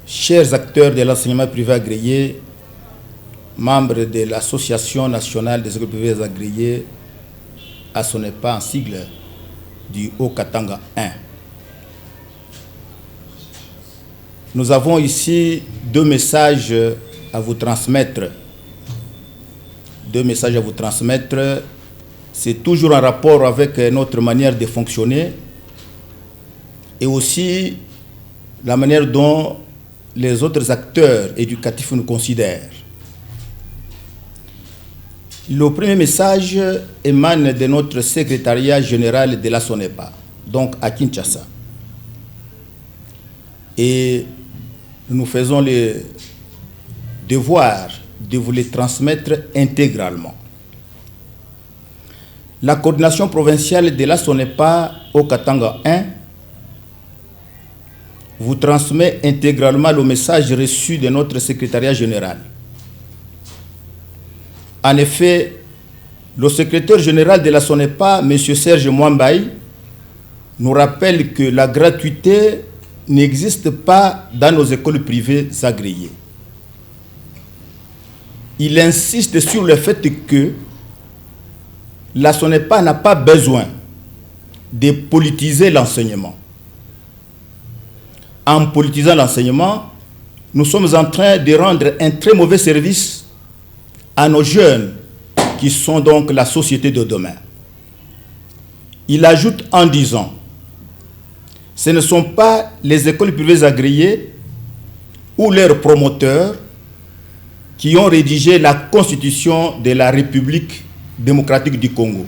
chers acteurs de l'enseignement privé agréé, membres de l'Association nationale des écoles privées agréées, à son EPA en sigle du Haut-Katanga 1. Nous avons ici deux messages à vous transmettre. C'est toujours en rapport avec notre manière de fonctionner et aussi la manière dont les autres acteurs éducatifs nous considèrent. Le premier message émane de notre secrétariat général de la SONEPA, donc à Kinshasa. Et nous faisons le devoir de vous les transmettre intégralement. La coordination provinciale de la SONEPA au Katanga 1 vous transmet intégralement le message reçu de notre secrétariat général. En effet, le secrétaire général de la SONEPA, M. Serge Mwambaye, nous rappelle que la gratuité n'existe pas dans nos écoles privées agréées. Il insiste sur le fait que la SONEPA n'a pas besoin de politiser l'enseignement. En politisant l'enseignement, nous sommes en train de rendre un très mauvais service à nos jeunes, qui sont donc la société de demain. Il ajoute en disant, ce ne sont pas les écoles privées agréées ou leurs promoteurs qui ont rédigé la Constitution de la République démocratique du Congo.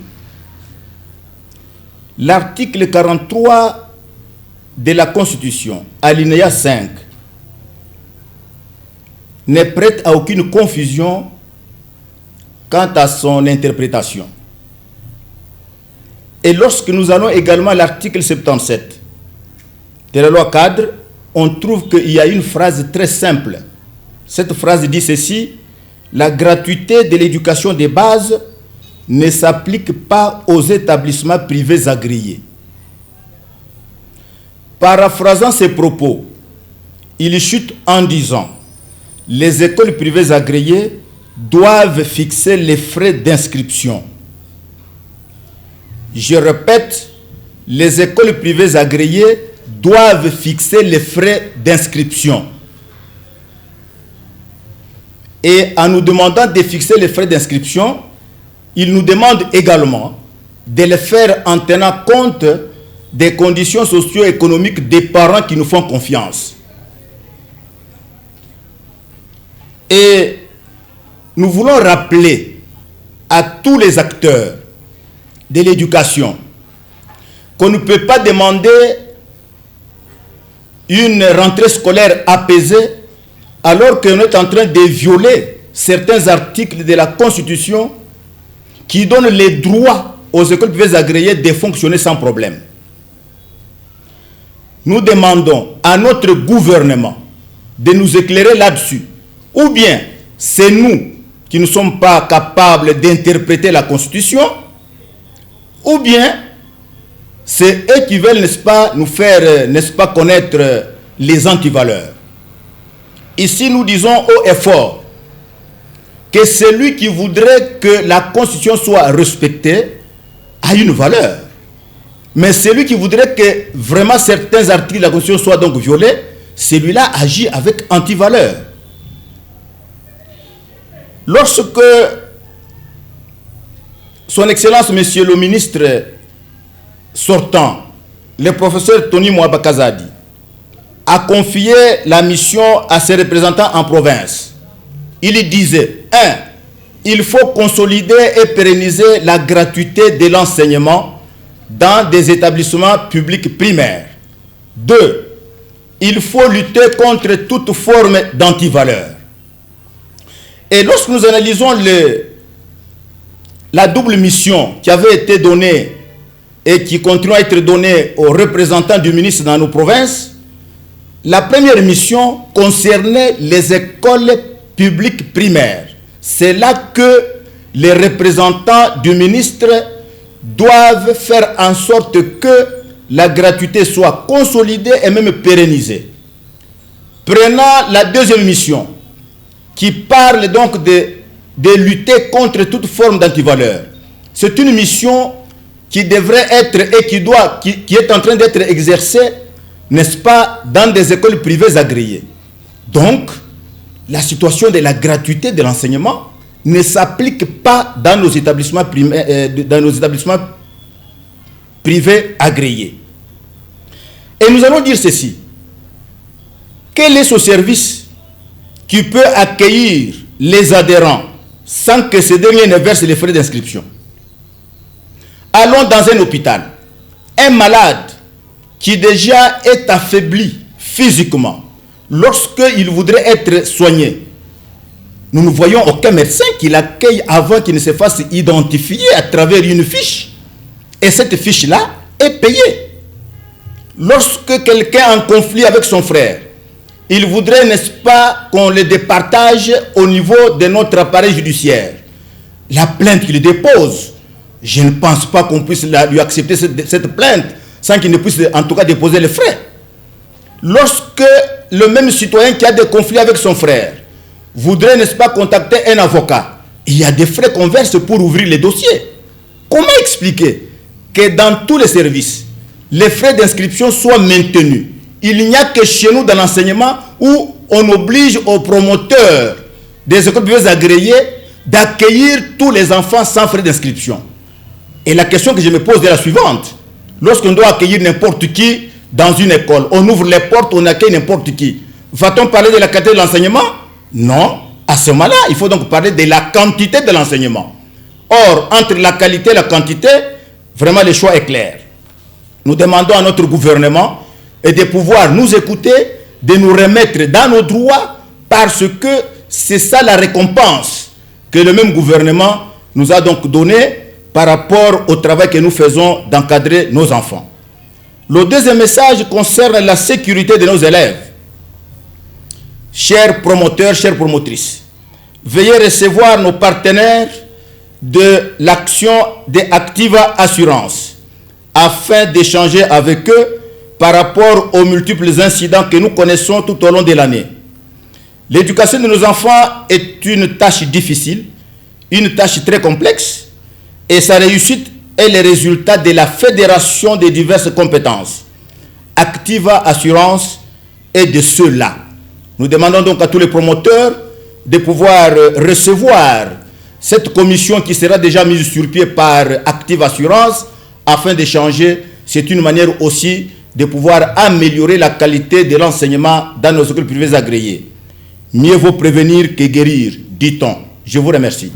L'article 43 de la Constitution, alinéa 5, n'est prête à aucune confusion quant à son interprétation. Et lorsque nous allons également à l'article 77 de la loi cadre, on trouve qu'il y a une phrase très simple. Cette phrase dit ceci: la gratuité de l'éducation de base ne s'applique pas aux établissements privés agréés. Paraphrasant ces propos, il chute en disant: les écoles privées agréées doivent fixer les frais d'inscription. Je répète, les écoles privées agréées doivent fixer les frais d'inscription. Et en nous demandant de fixer les frais d'inscription, ils nous demandent également de les faire en tenant compte des conditions socio-économiques des parents qui nous font confiance. Et nous voulons rappeler à tous les acteurs de l'éducation qu'on ne peut pas demander une rentrée scolaire apaisée alors qu'on est en train de violer certains articles de la Constitution qui donnent les droits aux écoles privées agréées de fonctionner sans problème. Nous demandons à notre gouvernement de nous éclairer là-dessus. Ou bien c'est nous qui ne sommes pas capables d'interpréter la Constitution, ou bien c'est eux qui veulent, n'est-ce pas, nous faire, n'est-ce pas, connaître les antivaleurs. Ici, nous disons haut et fort que celui qui voudrait que la Constitution soit respectée a une valeur. Mais celui qui voudrait que vraiment certains articles de la Constitution soient donc violés, celui-là agit avec antivaleur. Lorsque son Excellence, Monsieur le ministre sortant, le professeur Tony Mwabakazadi, a confié la mission à ses représentants en province, il disait, 1. Il faut consolider et pérenniser la gratuité de l'enseignement dans des établissements publics primaires. 2. Il faut lutter contre toute forme d'antivaleur. Et lorsque nous analysons la double mission qui avait été donnée et qui continue à être donnée aux représentants du ministre dans nos provinces, la première mission concernait les écoles publiques primaires. C'est là que les représentants du ministre doivent faire en sorte que la gratuité soit consolidée et même pérennisée. Prenant la deuxième mission, qui parle donc de lutter contre toute forme d'antivaleur. C'est une mission qui devrait être et qui est en train d'être exercée, n'est-ce pas, dans des écoles privées agréées. Donc, la situation de la gratuité de l'enseignement ne s'applique pas dans nos établissements privés agréés. Et nous allons dire ceci. Quel est ce service qui peut accueillir les adhérents sans que ces derniers ne versent les frais d'inscription? Allons dans un hôpital. Un malade qui déjà est affaibli physiquement, lorsqu'il voudrait être soigné, nous ne voyons aucun médecin qui l'accueille avant qu'il ne se fasse identifier à travers une fiche. Et cette fiche-là est payée. Lorsque quelqu'un est en conflit avec son frère, il voudrait, n'est-ce pas, qu'on le départage au niveau de notre appareil judiciaire. La plainte qu'il dépose, je ne pense pas qu'on puisse lui accepter cette plainte sans qu'il ne puisse en tout cas déposer les frais. Lorsque le même citoyen qui a des conflits avec son frère voudrait, n'est-ce pas, contacter un avocat, il y a des frais qu'on verse pour ouvrir les dossiers. Comment expliquer que dans tous les services, les frais d'inscription soient maintenus? Il n'y a que chez nous dans l'enseignement où on oblige aux promoteurs des écoles privées agréées d'accueillir tous les enfants sans frais d'inscription. Et la question que je me pose est la suivante. Lorsqu'on doit accueillir n'importe qui dans une école, on ouvre les portes, on accueille n'importe qui. Va-t-on parler de la qualité de l'enseignement? Non. À ce moment-là, il faut donc parler de la quantité de l'enseignement. Or, entre la qualité et la quantité, vraiment le choix est clair. Nous demandons à notre gouvernement de pouvoir nous écouter, de nous remettre dans nos droits, parce que c'est ça la récompense que le même gouvernement nous a donc donnée par rapport au travail que nous faisons d'encadrer nos enfants. Le deuxième message concerne la sécurité de nos élèves. Chers promoteurs, chères promotrices, veuillez recevoir nos partenaires de l'action de Activa Assurance afin d'échanger avec eux par rapport aux multiples incidents que nous connaissons tout au long de l'année. L'éducation de nos enfants est une tâche difficile, une tâche très complexe, et sa réussite est le résultat de la fédération des diverses compétences. Activa Assurance est de ceux-là. Nous demandons donc à tous les promoteurs de pouvoir recevoir cette commission qui sera déjà mise sur pied par Activa Assurance afin d'échanger. C'est une manière aussi de pouvoir améliorer la qualité de l'enseignement dans nos écoles privées agréées. Mieux vaut prévenir que guérir, dit-on. Je vous remercie.